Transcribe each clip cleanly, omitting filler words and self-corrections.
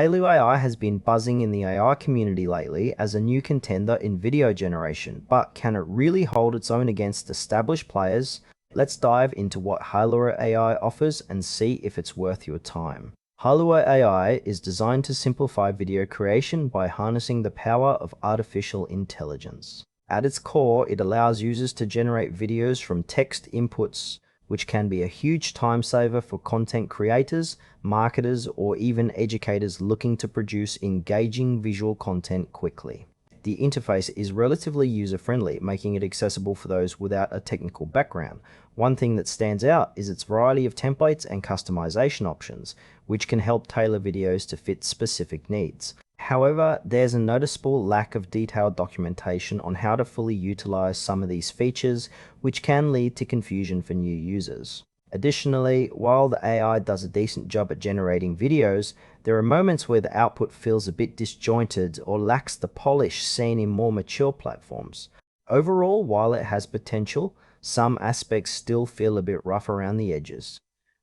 Hailuo AI has been buzzing in the AI community lately as a new contender in video generation, but can it really hold its own against established players? Let's dive into what Hailuo AI offers and see if it's worth your time. Hailuo AI is designed to simplify video creation by harnessing the power of artificial intelligence. At its core, it allows users to generate videos from text inputs, which can be a huge time saver for content creators, marketers, or even educators looking to produce engaging visual content quickly. The interface is relatively user-friendly, making it accessible for those without a technical background. One thing that stands out is its variety of templates and customization options, which can help tailor videos to fit specific needs. However, there's a noticeable lack of detailed documentation on how to fully utilize some of these features, which can lead to confusion for new users. Additionally, while the AI does a decent job at generating videos, there are moments where the output feels a bit disjointed or lacks the polish seen in more mature platforms. Overall, while it has potential, some aspects still feel a bit rough around the edges.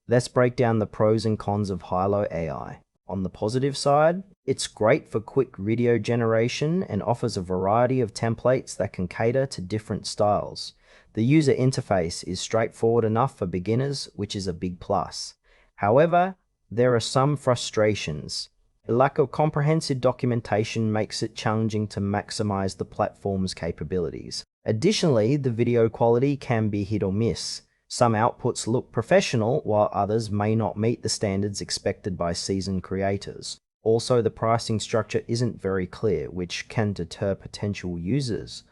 Let's break down the pros and cons of Hailuo AI. On the positive side, it's great for quick video generation and offers a variety of templates that can cater to different styles. The user interface is straightforward enough for beginners, which is a big plus. However, there are some frustrations. The lack of comprehensive documentation makes it challenging to maximize the platform's capabilities. Additionally, the video quality can be hit or miss. Some outputs look professional, while others may not meet the standards expected by seasoned creators. Also, the pricing structure isn't very clear, which can deter potential users.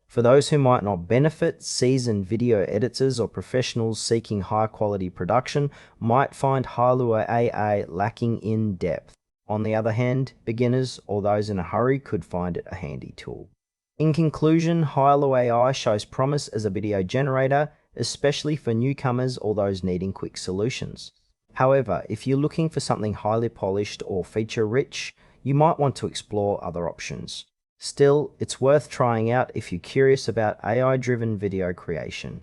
For those who might not benefit, seasoned video editors or professionals seeking high-quality production might find Hailuo AI lacking in depth. On the other hand, beginners or those in a hurry could find it a handy tool. In conclusion, Hailuo AI shows promise as a video generator, especially for newcomers or those needing quick solutions. However, if you're looking for something highly polished or feature-rich, you might want to explore other options. Still, it's worth trying out if you're curious about AI-driven video creation.